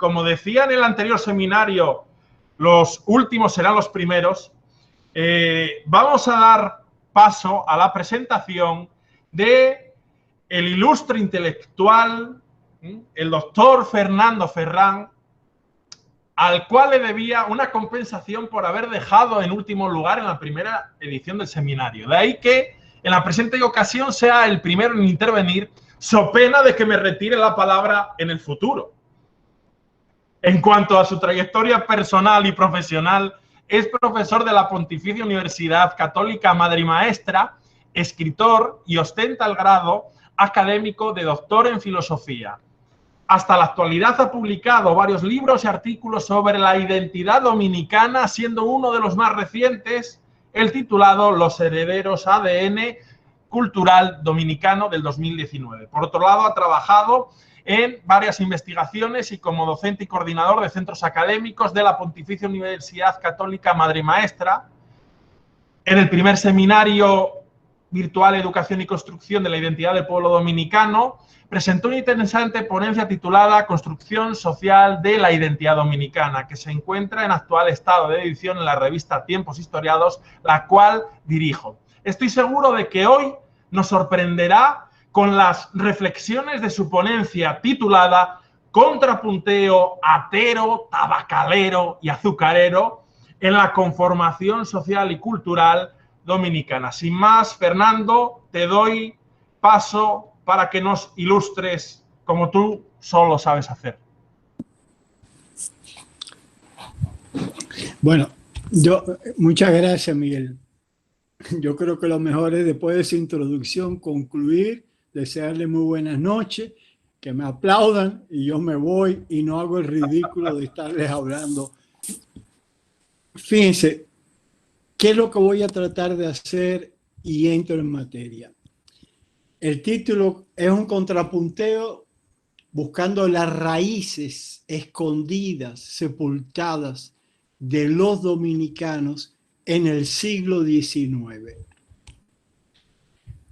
como decía en el anterior seminario, los últimos serán los primeros, vamos a dar paso a la presentación de el ilustre intelectual, el doctor Fernando Ferrán, al cual le debía una compensación por haber dejado en último lugar en la primera edición del seminario. De ahí que en la presente ocasión sea el primero en intervenir, so pena de que me retire la palabra en el futuro. En cuanto a su trayectoria personal y profesional, es profesor de la Pontificia Universidad Católica Madre y Maestra, escritor y ostenta el grado académico de doctor en filosofía. Hasta la actualidad ha publicado varios libros y artículos sobre la identidad dominicana, siendo uno de los más recientes el titulado Los herederos ADN cultural dominicano del 2019. Por otro lado, ha trabajado en varias investigaciones y como docente y coordinador de centros académicos de la Pontificia Universidad Católica Madre y Maestra. En el primer seminario virtual Educación y Construcción de la Identidad del Pueblo Dominicano, presentó una interesante ponencia titulada Construcción Social de la Identidad Dominicana, que se encuentra en actual estado de edición en la revista Tiempos Historiados, la cual dirijo. Estoy seguro de que hoy nos sorprenderá con las reflexiones de su ponencia titulada Contrapunteo atero, tabacalero y azucarero en la conformación social y cultural dominicana. Sin más, Fernando, te doy paso para que nos ilustres como tú solo sabes hacer. Bueno, muchas gracias, Miguel. Yo creo que lo mejor es, después de esa introducción, concluir, desearle muy buenas noches, que me aplaudan y yo me voy y no hago el ridículo de estarles hablando. Fíjense, ¿qué es lo que voy a tratar de hacer? Y entro en materia. El título es un contrapunteo buscando las raíces escondidas, sepultadas de los dominicanos en el siglo XIX.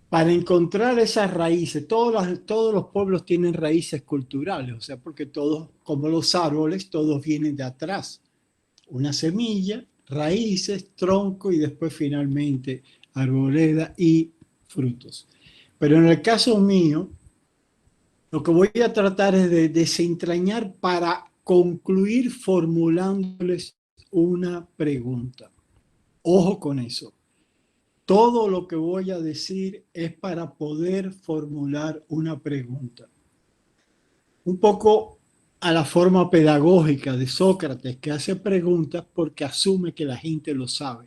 Para encontrar esas raíces, todos los pueblos tienen raíces culturales, o sea, porque todos, como los árboles, todos vienen de atrás. Una semilla, raíces, tronco y después finalmente arboleda y frutos. Pero en el caso mío, lo que voy a tratar es de desentrañar para concluir formulándoles una pregunta. Ojo con eso. Todo lo que voy a decir es para poder formular una pregunta. Un poco a la forma pedagógica de Sócrates, que hace preguntas porque asume que la gente lo sabe.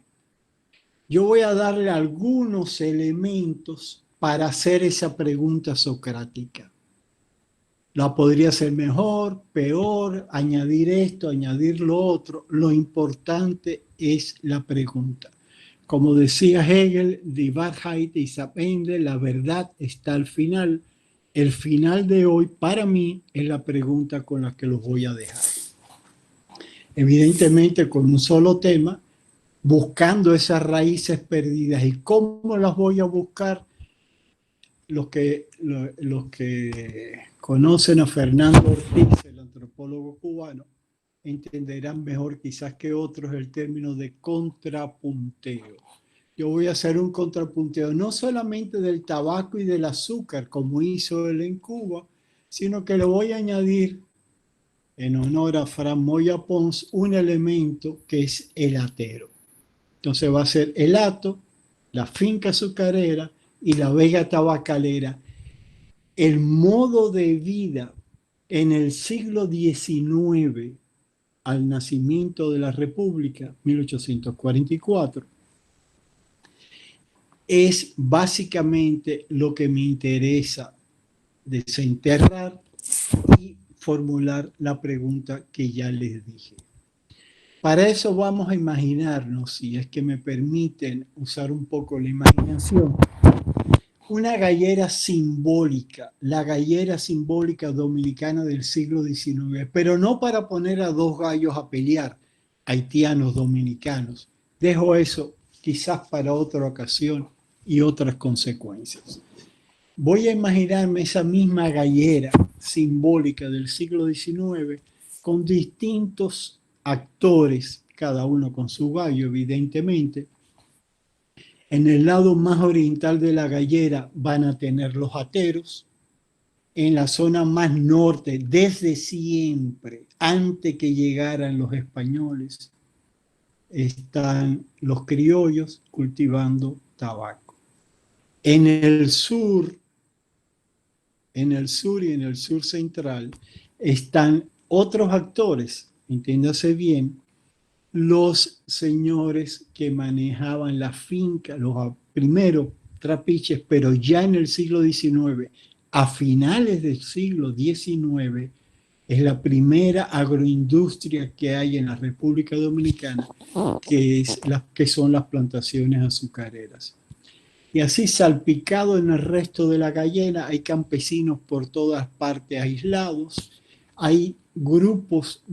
Yo voy a darle algunos elementos para hacer esa pregunta socrática. La podría hacer mejor, peor, añadir esto, añadir lo otro. Lo importante es la pregunta. Como decía Hegel, die Wahrheit ist am Ende, la verdad está al final. El final de hoy, para mí, es la pregunta con la que los voy a dejar. Evidentemente, con un solo tema, buscando esas raíces perdidas. ¿Y cómo las voy a buscar? Los que conocen a Fernando Ortiz, el antropólogo cubano, entenderán mejor quizás que otros el término de contrapunteo. Yo voy a hacer un contrapunteo no solamente del tabaco y del azúcar, como hizo él en Cuba, sino que le voy a añadir, en honor a Fran Moya Pons, un elemento que es el atero. Entonces va a ser el hato, la finca azucarera y la vega tabacalera. El modo de vida en el siglo XIX, al nacimiento de la República, 1844, es básicamente lo que me interesa desenterrar y formular la pregunta que ya les dije. Para eso vamos a imaginarnos, si es que me permiten usar un poco la imaginación, una gallera simbólica, la gallera simbólica dominicana del siglo XIX, pero no para poner a dos gallos a pelear, haitianos, dominicanos. Dejo eso quizás para otra ocasión y otras consecuencias. Voy a imaginarme esa misma gallera simbólica del siglo XIX con distintos actores, cada uno con su gallo, evidentemente. En el lado más oriental de la gallera van a tener los ateros. En la zona más norte, desde siempre, antes que llegaran los españoles, están los criollos cultivando tabaco. En el sur y en el sur central están otros actores, entiéndase bien, los señores que manejaban la finca, los primeros trapiches, pero ya en el siglo XIX, a finales del siglo XIX, es la primera agroindustria que hay en la República Dominicana, que son las plantaciones azucareras. Y así salpicado en el resto de la gallera, hay campesinos por todas partes aislados, hay grupos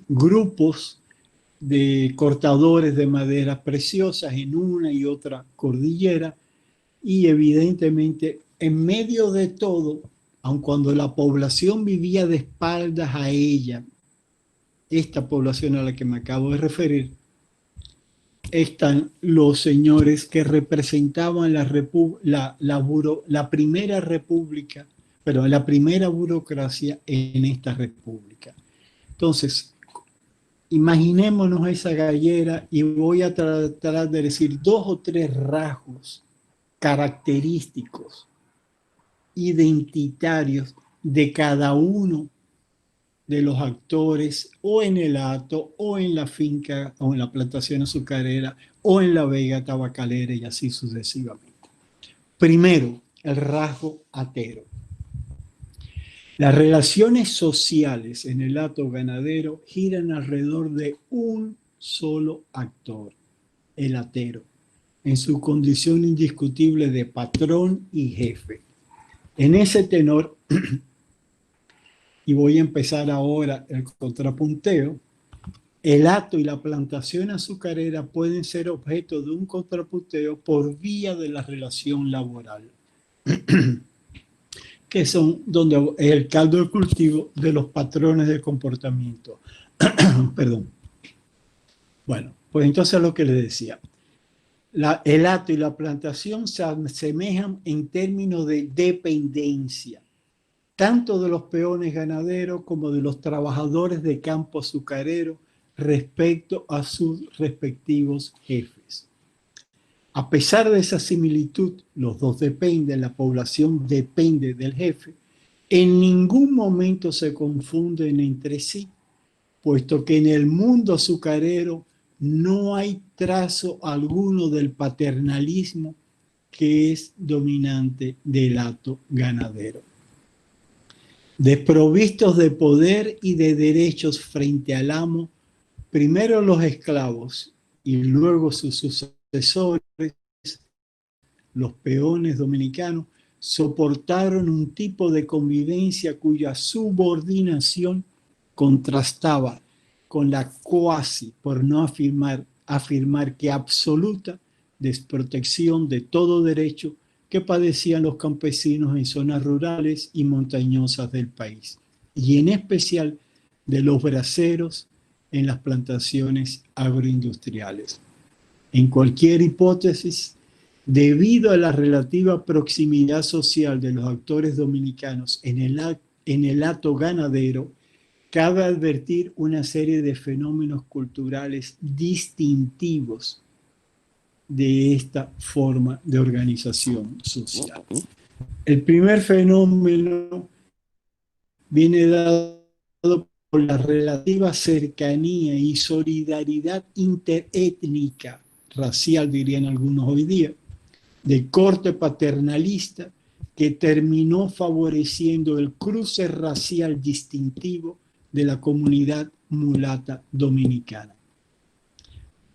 grupos de cortadores de maderas preciosas en una y otra cordillera, y evidentemente en medio de todo, aun cuando la población vivía de espaldas a ella, esta población a la que me acabo de referir, están los señores que representaban la primera república, pero la primera burocracia en esta república. Entonces, imaginémonos esa gallera y voy a tratar de decir 2 o 3 rasgos característicos, identitarios de cada uno de los actores, o en el hato, o en la finca, o en la plantación azucarera, o en la vega tabacalera, y así sucesivamente. Primero, el rasgo atero. Las relaciones sociales en el hato ganadero giran alrededor de un solo actor, el atero, en su condición indiscutible de patrón y jefe. En ese tenor, y voy a empezar ahora el contrapunteo, el hato y la plantación azucarera pueden ser objeto de un contrapunteo por vía de la relación laboral, que son donde es el caldo de cultivo de los patrones de comportamiento. Perdón. Bueno, pues entonces lo que les decía. El hato y la plantación se asemejan en términos de dependencia, tanto de los peones ganaderos como de los trabajadores de campo azucarero respecto a sus respectivos jefes. A pesar de esa similitud, los dos dependen, la población depende del jefe, en ningún momento se confunden entre sí, puesto que en el mundo azucarero no hay trazo alguno del paternalismo que es dominante del hato ganadero. Desprovistos de poder y de derechos frente al amo, primero los esclavos y luego sus sucesores, los peones dominicanos, soportaron un tipo de convivencia cuya subordinación contrastaba con la cuasi, por no afirmar que absoluta, desprotección de todo derecho que padecían los campesinos en zonas rurales y montañosas del país, y en especial de los braceros en las plantaciones agroindustriales. En cualquier hipótesis, debido a la relativa proximidad social de los actores dominicanos en el hato ganadero, cabe advertir una serie de fenómenos culturales distintivos de esta forma de organización social. El primer fenómeno viene dado por la relativa cercanía y solidaridad interétnica, racial dirían algunos hoy día, de corte paternalista, que terminó favoreciendo el cruce racial distintivo de la comunidad mulata dominicana.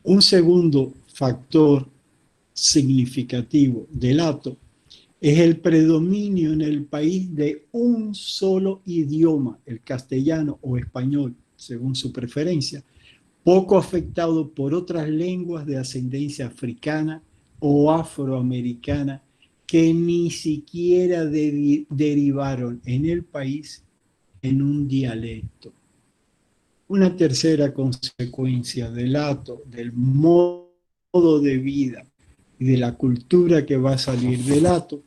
Un segundo factor significativo del hato es el predominio en el país de un solo idioma, el castellano o español, según su preferencia, poco afectado por otras lenguas de ascendencia africana o afroamericana que ni siquiera derivaron en el país en un dialecto. Una tercera consecuencia del acto, del modo de vida y de la cultura que va a salir del acto,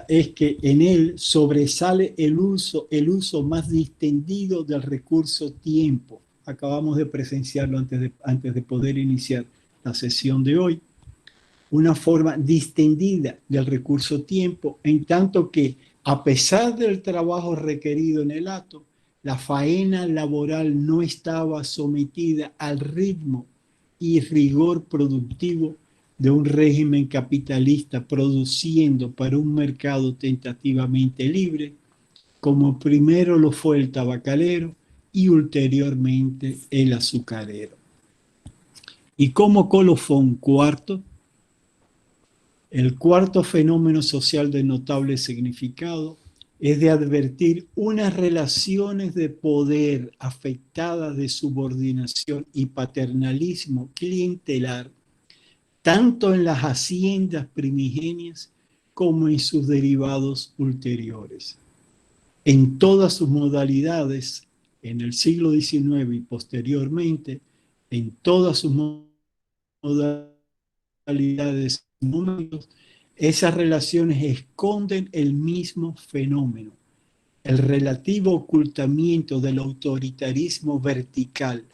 es que en él sobresale el uso más distendido del recurso tiempo. Acabamos de presenciarlo antes de poder iniciar la sesión de hoy. Una forma distendida del recurso tiempo, en tanto que, a pesar del trabajo requerido en el acto, la faena laboral no estaba sometida al ritmo y rigor productivo de un régimen capitalista produciendo para un mercado tentativamente libre, como primero lo fue el tabacalero y ulteriormente el azucarero. Y como colofón cuarto, el cuarto fenómeno social de notable significado es de advertir unas relaciones de poder afectadas de subordinación y paternalismo clientelar, tanto en las haciendas primigenias como en sus derivados ulteriores. En todas sus modalidades, en el siglo XIX y posteriormente, en todas sus modalidades y momentos, esas relaciones esconden el mismo fenómeno, el relativo ocultamiento del autoritarismo vertical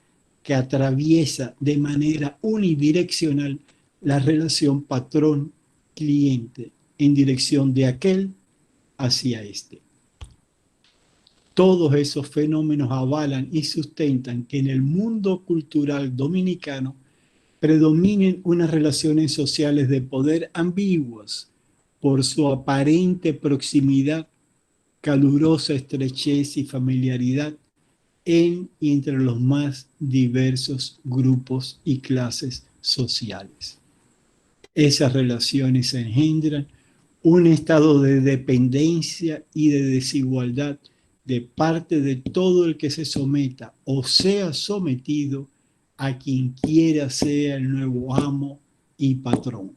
que atraviesa de manera unidireccional la relación patrón-cliente en dirección de aquel hacia este. Todos esos fenómenos avalan y sustentan que en el mundo cultural dominicano predominen unas relaciones sociales de poder ambiguas por su aparente proximidad, calurosa estrechez y familiaridad en y entre los más diversos grupos y clases sociales. Esas relaciones engendran un estado de dependencia y de desigualdad de parte de todo el que se someta o sea sometido a quien quiera sea el nuevo amo y patrón.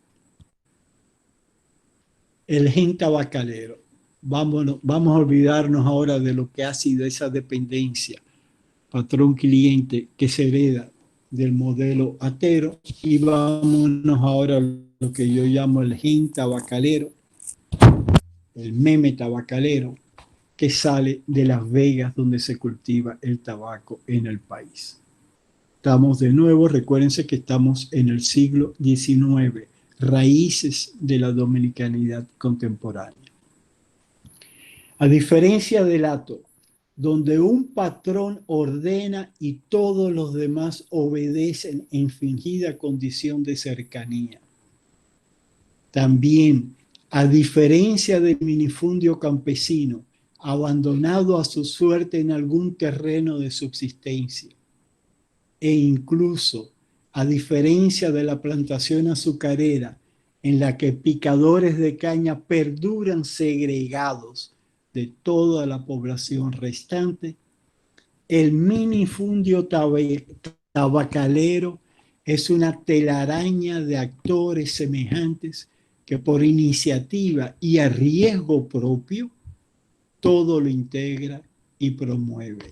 El gen tabacalero. Vamos a olvidarnos ahora de lo que ha sido esa dependencia patrón-cliente que se hereda del modelo atero y vámonos ahora a lo que yo llamo el gen tabacalero, el meme tabacalero, que sale de Las Vegas, donde se cultiva el tabaco en el país. Estamos de nuevo, recuérdense que estamos en el siglo XIX, raíces de la dominicanidad contemporánea. A diferencia del acto, donde un patrón ordena y todos los demás obedecen en fingida condición de cercanía. También, a diferencia del minifundio campesino, abandonado a su suerte en algún terreno de subsistencia, e incluso, a diferencia de la plantación azucarera, en la que picadores de caña perduran segregados de toda la población restante, el minifundio tabacalero es una telaraña de actores semejantes que por iniciativa y a riesgo propio todo lo integra y promueve.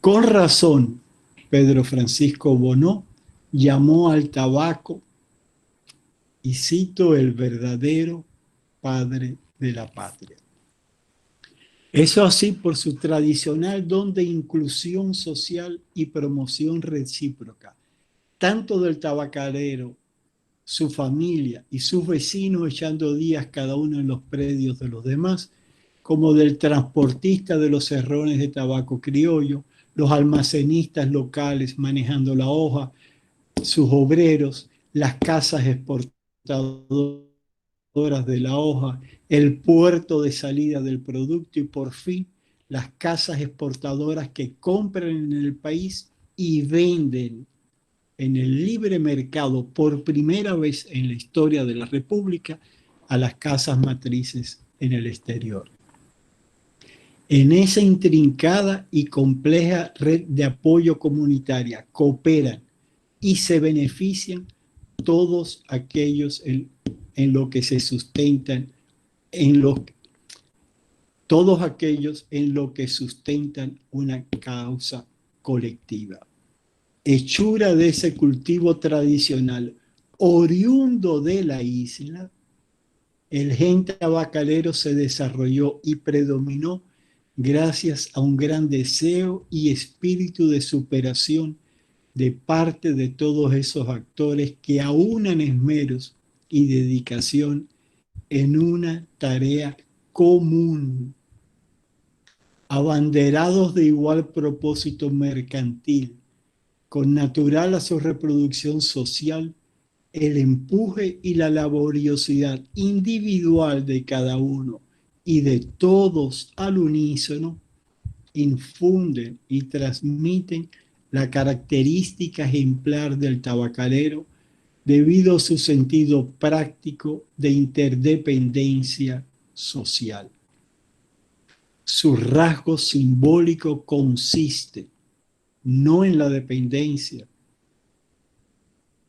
Con razón, Pedro Francisco Bonó llamó al tabaco, y cito, el verdadero padre de la patria. Eso así por su tradicional don de inclusión social y promoción recíproca, tanto del tabacalero, su familia y sus vecinos echando días cada uno en los predios de los demás, como del transportista de los cerrones de tabaco criollo, los almacenistas locales manejando la hoja, sus obreros, las casas exportadoras de la hoja, el puerto de salida del producto y por fin las casas exportadoras que compran en el país y venden en el libre mercado por primera vez en la historia de la República a las casas matrices en el exterior. En esa intrincada y compleja red de apoyo comunitaria cooperan y se benefician todos aquellos en lo que se sustentan, todos aquellos en lo que sustentan una causa colectiva. Hechura de ese cultivo tradicional oriundo de la isla, el gen tabacalero se desarrolló y predominó gracias a un gran deseo y espíritu de superación de parte de todos esos actores que aunan esmeros y dedicación en una tarea común, abanderados de igual propósito mercantil, con natural a su reproducción social, el empuje y la laboriosidad individual de cada uno y de todos al unísono, infunden y transmiten la característica ejemplar del tabacalero debido a su sentido práctico de interdependencia social. Su rasgo simbólico consiste no en la dependencia,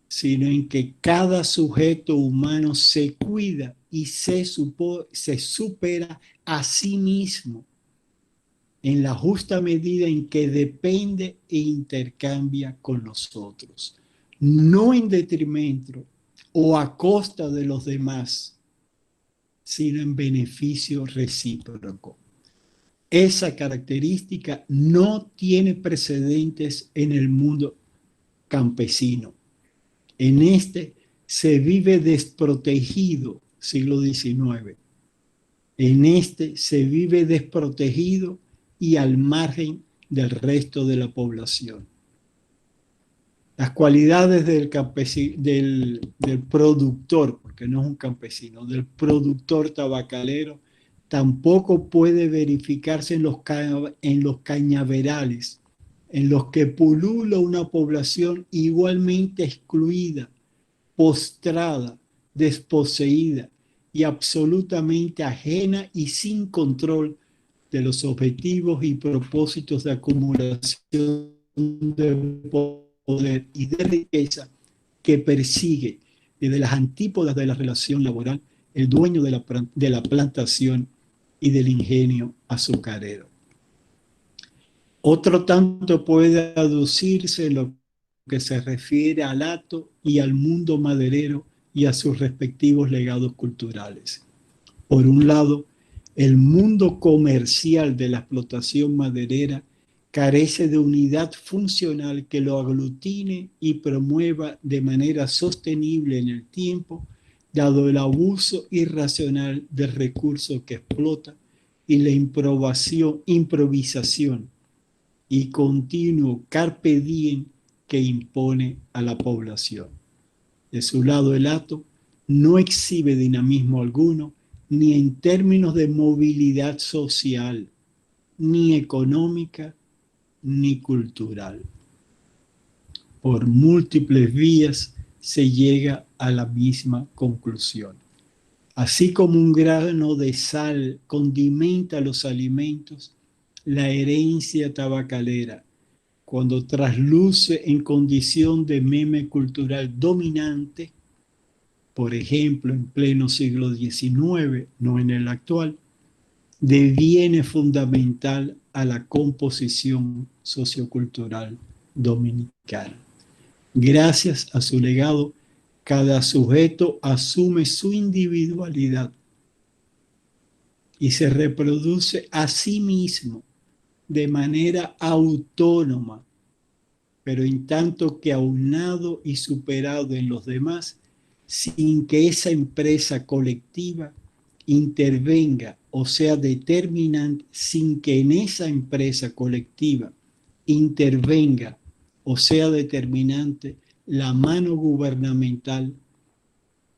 sino en que cada sujeto humano se cuida y se supera a sí mismo en la justa medida en que depende e intercambia con los otros, no en detrimento o a costa de los demás, sino en beneficio recíproco. Esa característica no tiene precedentes en el mundo campesino. En este se vive desprotegido, siglo XIX. En este se vive desprotegido y al margen del resto de la población. Las cualidades del productor, porque no es un campesino, del productor tabacalero, tampoco puede verificarse en los cañaverales, en los que pulula una población igualmente excluida, postrada, desposeída y absolutamente ajena y sin control de los objetivos y propósitos de acumulación de poder y de riqueza que persigue desde las antípodas de la relación laboral el dueño de la plantación y del ingenio azucarero. Otro tanto puede aducirse en lo que se refiere al hato y al mundo maderero y a sus respectivos legados culturales. Por un lado, el mundo comercial de la explotación maderera carece de unidad funcional que lo aglutine y promueva de manera sostenible en el tiempo, dado el abuso irracional del recurso que explota y la improvisación y continuo carpe diem que impone a la población. De su lado, el hato no exhibe dinamismo alguno, ni en términos de movilidad social, ni económica, ni cultural. Por múltiples vías se llega a la misma conclusión. Así como un grano de sal condimenta los alimentos, la herencia tabacalera, cuando trasluce en condición de meme cultural dominante, por ejemplo, en pleno siglo XIX, no en el actual, deviene fundamental a la composición sociocultural dominicana. Gracias a su legado, cada sujeto asume su individualidad y se reproduce a sí mismo de manera autónoma, pero en tanto que aunado y superado en los demás, sin que esa empresa colectiva intervenga o sea determinante, sin que en esa empresa colectiva intervenga o sea determinante la mano gubernamental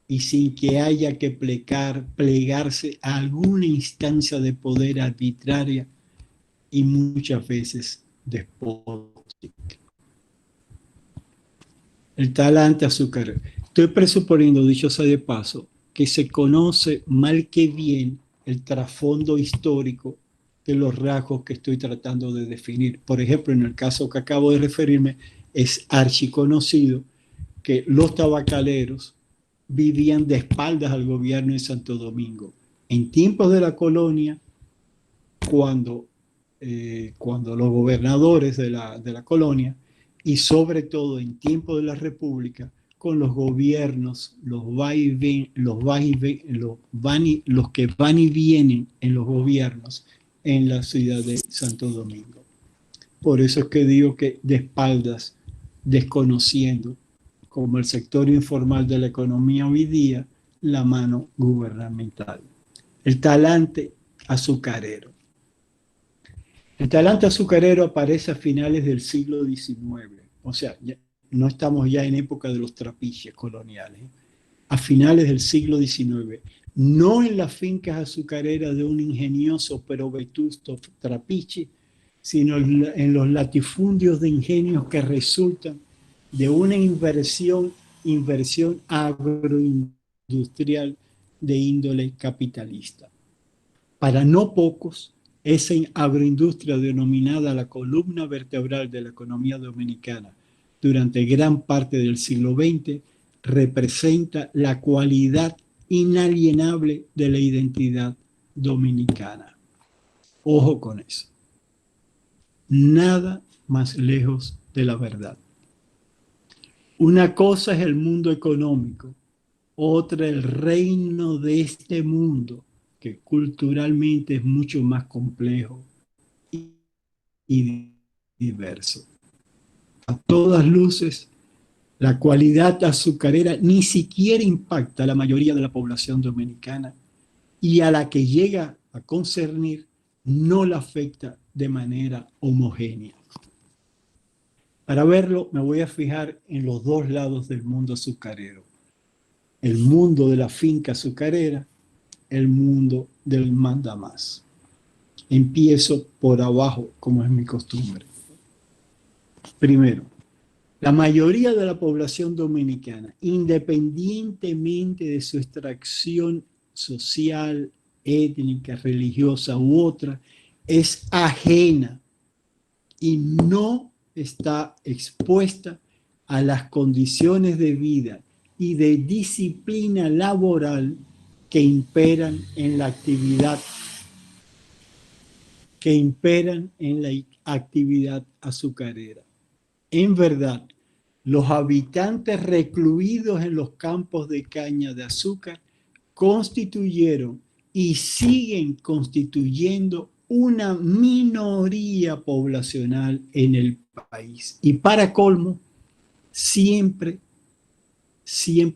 y sin que haya que plegarse a alguna instancia de poder arbitraria y muchas veces despótica. El talante azucarero. Estoy presuponiendo, dicho sea de paso, que se conoce mal que bien el trasfondo histórico de los rasgos que estoy tratando de definir. Por ejemplo, en el caso que acabo de referirme, es archiconocido que los tabacaleros vivían de espaldas al gobierno en Santo Domingo. En tiempos de la colonia, cuando, cuando los gobernadores de la colonia, y sobre todo en tiempo de la República, con los gobiernos, los que van y vienen en los gobiernos en la ciudad de Santo Domingo. Por eso es que digo que de espaldas, desconociendo, como el sector informal de la economía hoy día, la mano gubernamental. El talante azucarero. El talante azucarero aparece a finales del siglo XIX. O sea, no estamos ya en época de los trapiches coloniales. A finales del siglo XIX. No en las fincas azucareras de un ingenioso pero vetusto trapiche, sino en los latifundios de ingenios que resultan de una inversión agroindustrial de índole capitalista. Para no pocos, esa agroindustria denominada la columna vertebral de la economía dominicana durante gran parte del siglo XX representa la cualidad inalienable de la identidad dominicana. Ojo con eso. Nada más lejos de la verdad. Una cosa es el mundo económico, otra el reino de este mundo, que culturalmente es mucho más complejo y diverso. A todas luces, la cualidad azucarera ni siquiera impacta a la mayoría de la población dominicana y a la que llega a concernir no la afecta de manera homogénea. Para verlo, me voy a fijar en los dos lados del mundo azucarero. El mundo de la finca azucarera, el mundo del mandamás. Empiezo por abajo, como es mi costumbre. Primero, la mayoría de la población dominicana, independientemente de su extracción social, étnica, religiosa u otra, es ajena y no está expuesta a las condiciones de vida y de disciplina laboral que imperan en la actividad azucarera. En verdad, los habitantes recluidos en los campos de caña de azúcar constituyeron y siguen constituyendo una minoría poblacional en el país. Y para colmo, siempre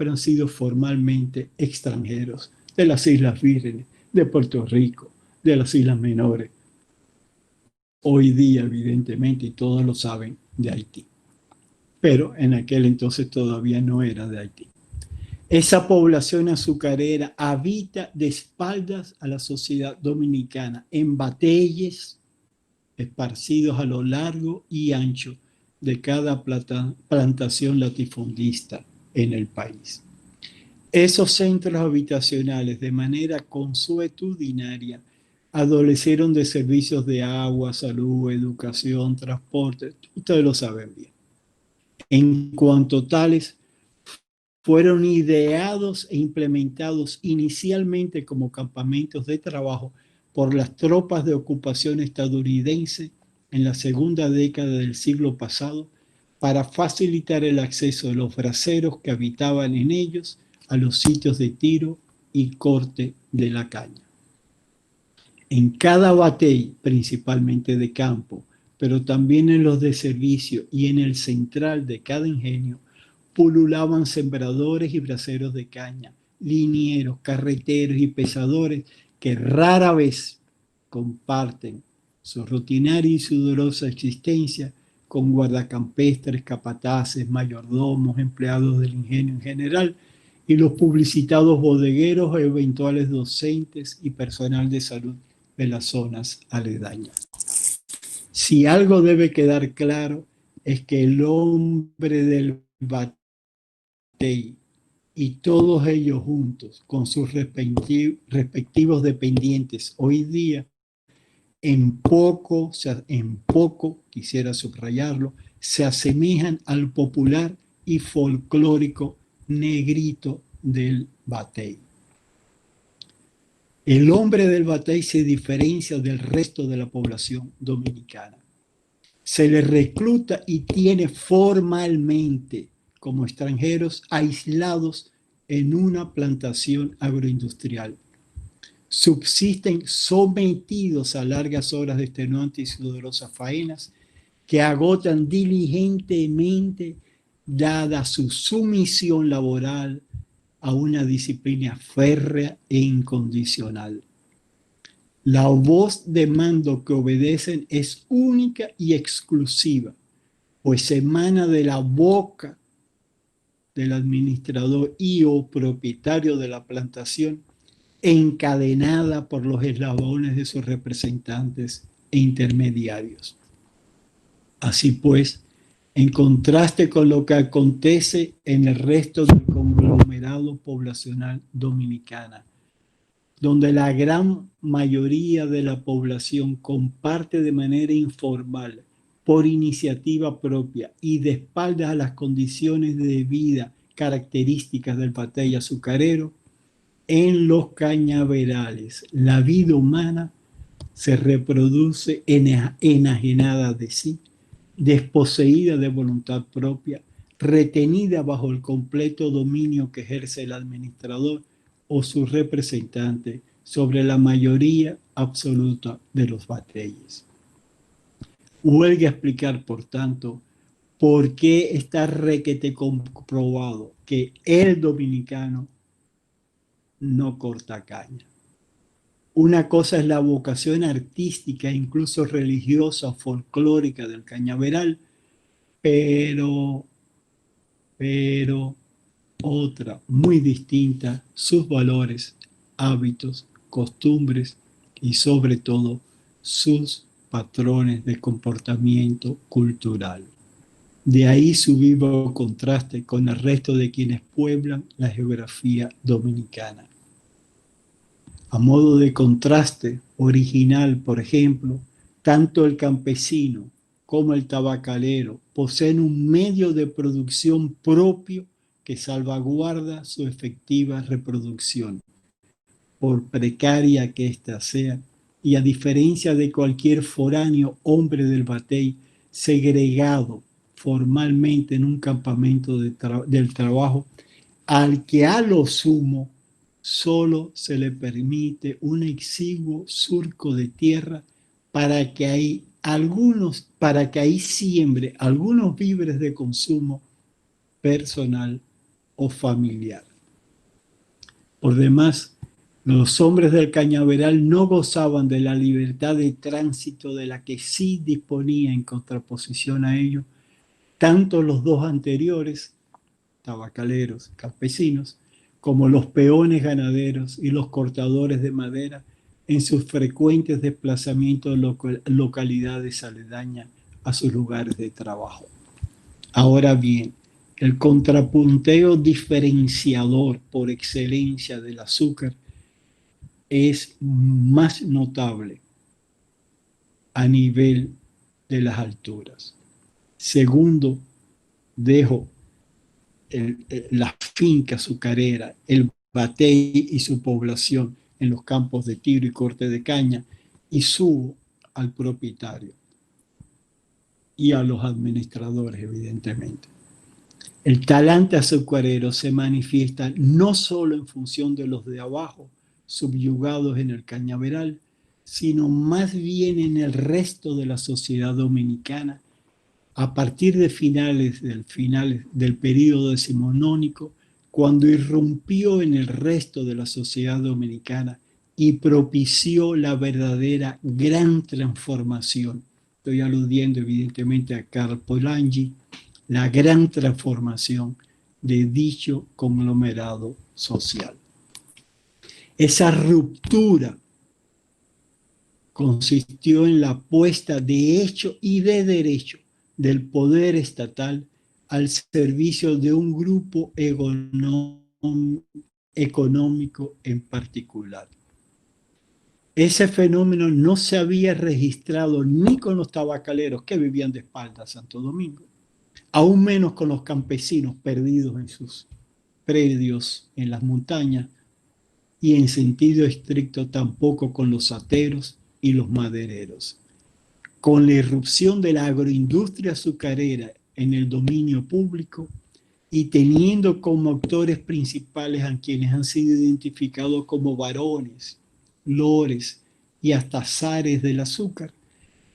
han sido formalmente extranjeros de las Islas Vírgenes, de Puerto Rico, de las Islas Menores. Hoy día, evidentemente, y todos lo saben, de Haití. Pero en aquel entonces todavía no era de Haití. Esa población azucarera habita de espaldas a la sociedad dominicana en bateyes esparcidos a lo largo y ancho de cada plantación latifundista en el país. Esos centros habitacionales, de manera consuetudinaria, adolecieron de servicios de agua, salud, educación, transporte. Ustedes lo saben bien. En cuanto tales, fueron ideados e implementados inicialmente como campamentos de trabajo por las tropas de ocupación estadounidense en la segunda década del siglo pasado para facilitar el acceso de los braceros que habitaban en ellos a los sitios de tiro y corte de la caña. En cada batey, principalmente de campo, pero también en los de servicio y en el central de cada ingenio, pululaban sembradores y braceros de caña, linieros, carreteros y pesadores que rara vez comparten su rutinaria y sudorosa existencia con guardacampestres, capataces, mayordomos, empleados del ingenio en general y los publicitados bodegueros o eventuales docentes y personal de salud de las zonas aledañas. Si algo debe quedar claro es que el hombre del batey y todos ellos juntos con sus respectivos dependientes hoy día en poco, quisiera subrayarlo, se asemejan al popular y folclórico negrito del batey. El hombre del batey se diferencia del resto de la población dominicana. Se le recluta y tiene formalmente como extranjeros aislados en una plantación agroindustrial. Subsisten sometidos a largas horas de extenuantes y sudorosas faenas que agotan diligentemente dada su sumisión laboral a una disciplina férrea e incondicional. La voz de mando que obedecen es única y exclusiva, pues emana de la boca del administrador y o propietario de la plantación, encadenada por los eslabones de sus representantes e intermediarios. Así pues, en contraste con lo que acontece en el resto del conglomerado poblacional dominicana, donde la gran mayoría de la población comparte de manera informal, por iniciativa propia y de espaldas a las condiciones de vida características del batey azucarero, en los cañaverales la vida humana se reproduce enajenada de sí, desposeída de voluntad propia, retenida bajo el completo dominio que ejerce el administrador o su representante sobre la mayoría absoluta de los bateyes. Huelga explicar, por tanto, por qué está requete comprobado que el dominicano no corta caña. Una cosa es la vocación artística, incluso religiosa, folclórica del cañaveral, pero otra muy distinta, sus valores, hábitos, costumbres y sobre todo sus patrones de comportamiento cultural. De ahí su vivo contraste con el resto de quienes pueblan la geografía dominicana. A modo de contraste original, por ejemplo, tanto el campesino como el tabacalero poseen un medio de producción propio que salvaguarda su efectiva reproducción, por precaria que ésta sea, y a diferencia de cualquier foráneo hombre del batey segregado formalmente en un campamento del trabajo, al que a lo sumo solo se le permite un exiguo surco de tierra para que ahí siembre algunos víveres de consumo personal o familiar. Por demás, los hombres del cañaveral no gozaban de la libertad de tránsito de la que sí disponía en contraposición a ello, tanto los dos anteriores, tabacaleros, campesinos, como los peones ganaderos y los cortadores de madera en sus frecuentes desplazamientos a localidades aledañas a sus lugares de trabajo. Ahora bien, el contrapunteo diferenciador por excelencia del azúcar es más notable a nivel de las alturas. Segundo, dejo la finca azucarera, el batey y su población en los campos de tiro y corte de caña, y subo al propietario y a los administradores, evidentemente. El talante azucarero se manifiesta no solo en función de los de abajo, subyugados en el cañaveral, sino más bien en el resto de la sociedad dominicana, a partir de finales del período decimonónico, cuando irrumpió en el resto de la sociedad dominicana y propició la verdadera gran transformación. Estoy aludiendo evidentemente a Karl Polanyi, la gran transformación de dicho conglomerado social. Esa ruptura consistió en la puesta de hecho y de derecho del poder estatal al servicio de un grupo económico en particular. Ese fenómeno no se había registrado ni con los tabacaleros que vivían de espaldas a Santo Domingo, aún menos con los campesinos perdidos en sus predios en las montañas, y en sentido estricto tampoco con los ateros y los madereros. Con la irrupción de la agroindustria azucarera en el dominio público y teniendo como actores principales a quienes han sido identificados como varones, lores y hasta zares del azúcar,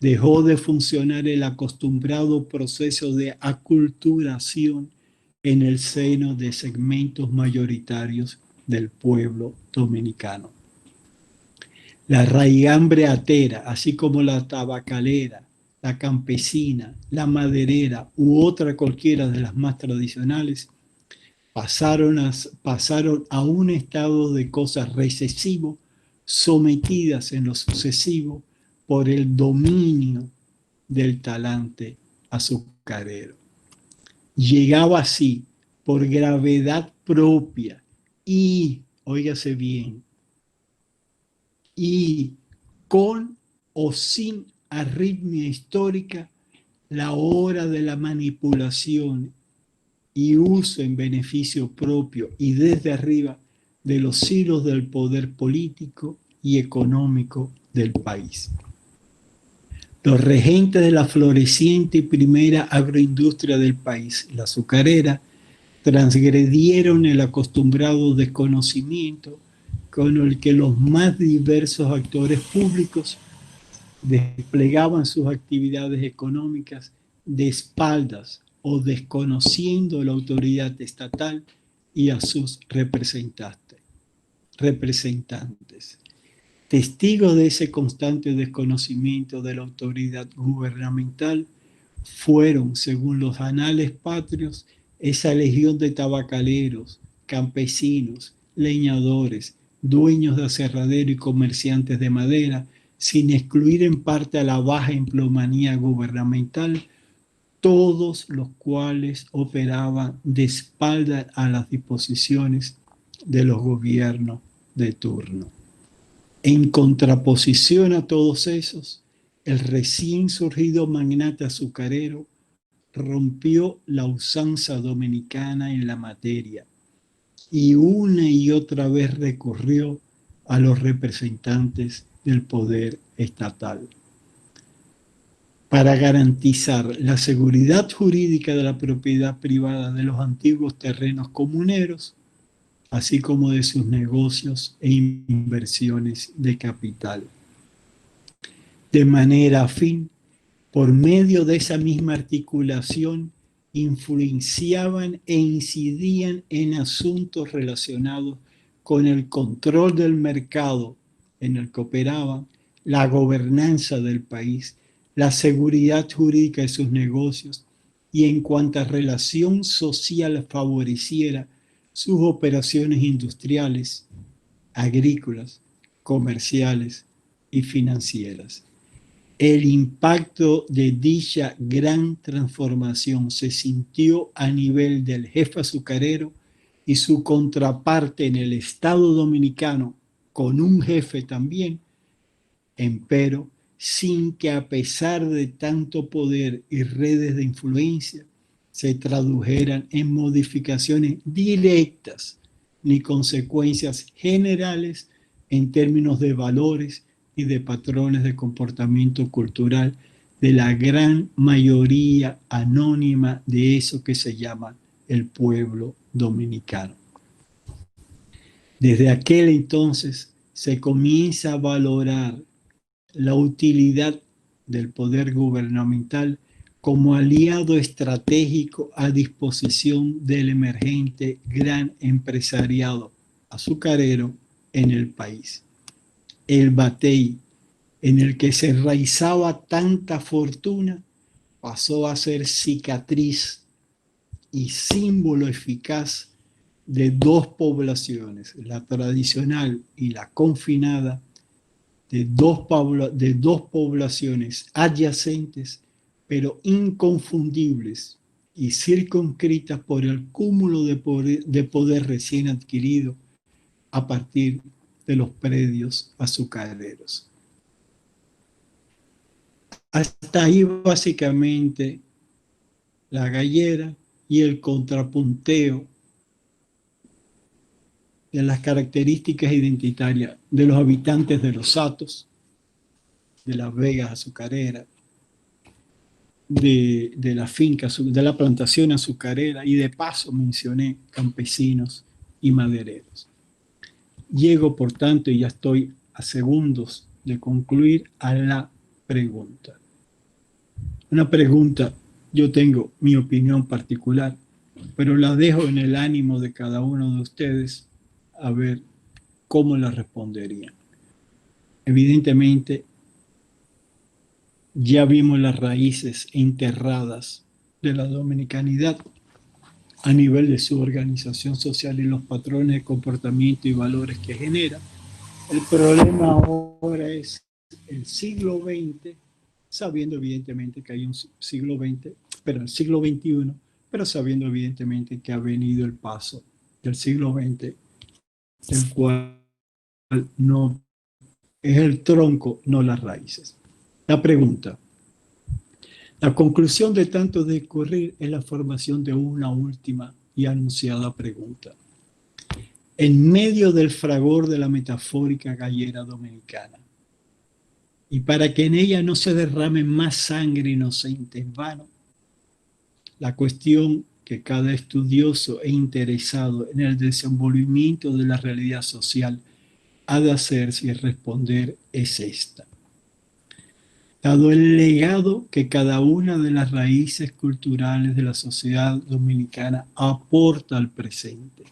dejó de funcionar el acostumbrado proceso de aculturación en el seno de segmentos mayoritarios del pueblo dominicano. La raigambre atera, así como la tabacalera, la campesina, la maderera u otra cualquiera de las más tradicionales, pasaron a un estado de cosas recesivo, sometidas en lo sucesivo por el dominio del talante azucarero. Llegaba así, por gravedad propia y, óigase bien, y con o sin arritmia histórica, la hora de la manipulación y uso en beneficio propio y desde arriba de los hilos del poder político y económico del país. Los regentes de la floreciente y primera agroindustria del país, la azucarera, transgredieron el acostumbrado desconocimiento con el que los más diversos actores públicos desplegaban sus actividades económicas de espaldas o desconociendo la autoridad estatal y a sus representantes. Testigos de ese constante desconocimiento de la autoridad gubernamental fueron, según los anales patrios, esa legión de tabacaleros, campesinos, leñadores, dueños de aserradero y comerciantes de madera, sin excluir en parte a la baja empleomanía gubernamental, todos los cuales operaban de espalda a las disposiciones de los gobiernos de turno. En contraposición a todos esos, el recién surgido magnate azucarero rompió la usanza dominicana en la materia y una y otra vez recurrió a los representantes del poder estatal. Para garantizar la seguridad jurídica de la propiedad privada de los antiguos terrenos comuneros, así como de sus negocios e inversiones de capital. De manera afín, por medio de esa misma articulación, influenciaban e incidían en asuntos relacionados con el control del mercado en el que operaban, la gobernanza del país, la seguridad jurídica de sus negocios y en cuanta relación social favoreciera sus operaciones industriales, agrícolas, comerciales y financieras. El impacto de dicha gran transformación se sintió a nivel del jefe azucarero y su contraparte en el Estado dominicano, con un jefe también, empero, sin que a pesar de tanto poder y redes de influencia, se tradujeran en modificaciones directas ni consecuencias generales en términos de valores y de patrones de comportamiento cultural de la gran mayoría anónima de eso que se llama el pueblo dominicano. Desde aquel entonces se comienza a valorar la utilidad del poder gubernamental como aliado estratégico a disposición del emergente gran empresariado azucarero en el país. El batey en el que se enraizaba tanta fortuna pasó a ser cicatriz y símbolo eficaz de dos poblaciones, la tradicional y la confinada, de dos poblaciones adyacentes, pero inconfundibles y circunscritas por el cúmulo de poder recién adquirido a partir de los predios azucareros. Hasta ahí básicamente la gallera y el contrapunteo de las características identitarias de los habitantes de los hatos, de las vegas azucareras, de la finca, de la plantación azucarera, y de paso mencioné campesinos y madereros. Llego, por tanto, y ya estoy a segundos de concluir, a la pregunta. Una pregunta, yo tengo mi opinión particular, pero la dejo en el ánimo de cada uno de ustedes a ver cómo la responderían. Evidentemente, ya vimos las raíces enterradas de la dominicanidad a nivel de su organización social y los patrones de comportamiento y valores que genera. El problema ahora es el siglo XX, sabiendo evidentemente que hay un siglo XX, pero el siglo XXI, pero sabiendo evidentemente que ha venido el paso del siglo XX, el cual no es el tronco, no las raíces. La pregunta. La conclusión de tanto discurrir es la formación de una última y anunciada pregunta. En medio del fragor de la metafórica gallera dominicana, y para que en ella no se derrame más sangre inocente en vano, la cuestión que cada estudioso e interesado en el desenvolvimiento de la realidad social ha de hacerse y responder es esta. Dado el legado que cada una de las raíces culturales de la sociedad dominicana aporta al presente,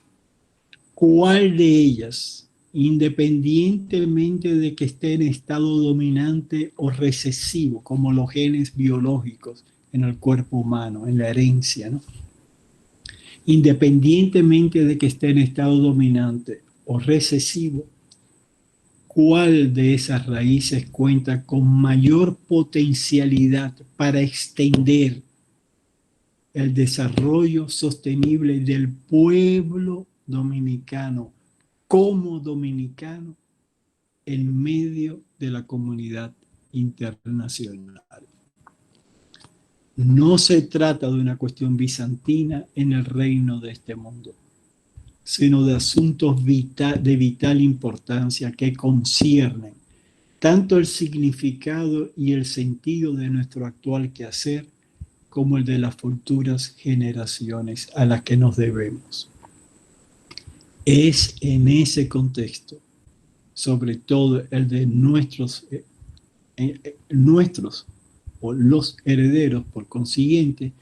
¿cuál de ellas, independientemente de que esté en estado dominante o recesivo, como los genes biológicos en el cuerpo humano, en la herencia, ¿no? Independientemente de que esté en estado dominante o recesivo, ¿cuál de esas raíces cuenta con mayor potencialidad para extender el desarrollo sostenible del pueblo dominicano como dominicano en medio de la comunidad internacional? No se trata de una cuestión bizantina en el reino de este mundo, sino de asuntos de vital importancia que conciernen tanto el significado y el sentido de nuestro actual quehacer como el de las futuras generaciones a las que nos debemos. Es en ese contexto, sobre todo el de nuestros o los herederos, por consiguiente,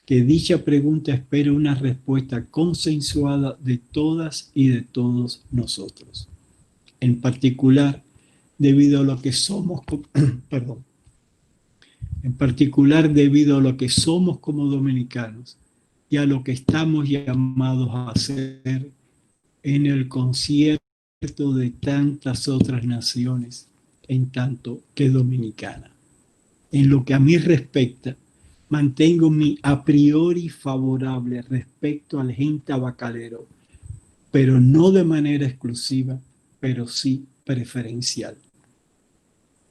que dicha pregunta espera una respuesta consensuada de todas y de todos nosotros. En particular, debido a lo que somos, como dominicanos y a lo que estamos llamados a hacer en el concierto de tantas otras naciones, en tanto que dominicana. En lo que a mí respecta, mantengo mi a priori favorable respecto al gen tabacalero, pero no de manera exclusiva, pero sí preferencial.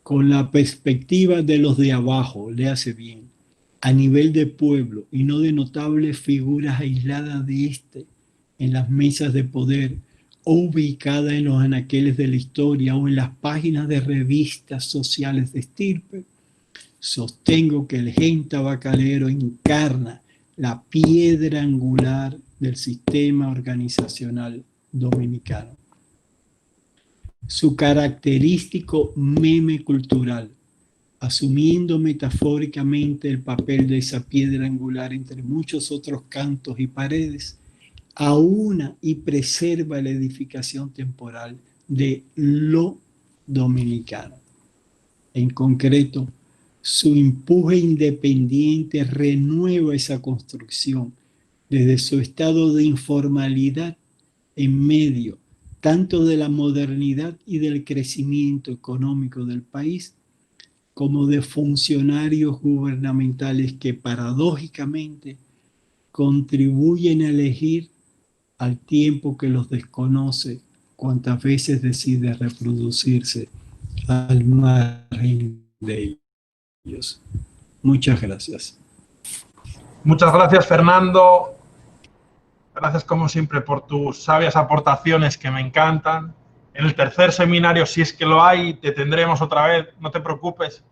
Con la perspectiva de los de abajo, le hace bien, a nivel de pueblo y no de notables figuras aisladas de este en las mesas de poder o ubicadas en los anaqueles de la historia o en las páginas de revistas sociales de estirpe, sostengo que el gen tabacalero encarna la piedra angular del sistema organizacional dominicano. Su característico meme cultural, asumiendo metafóricamente el papel de esa piedra angular entre muchos otros cantos y paredes, aúna y preserva la edificación temporal de lo dominicano. En concreto, su empuje independiente renueva esa construcción desde su estado de informalidad en medio tanto de la modernidad y del crecimiento económico del país, como de funcionarios gubernamentales que paradójicamente contribuyen a elegir al tiempo que los desconoce cuantas veces decide reproducirse al margen de ellos. Muchas gracias. Muchas gracias, Fernando. Gracias, como siempre, por tus sabias aportaciones que me encantan. En el tercer seminario, si es que lo hay, te tendremos otra vez, no te preocupes.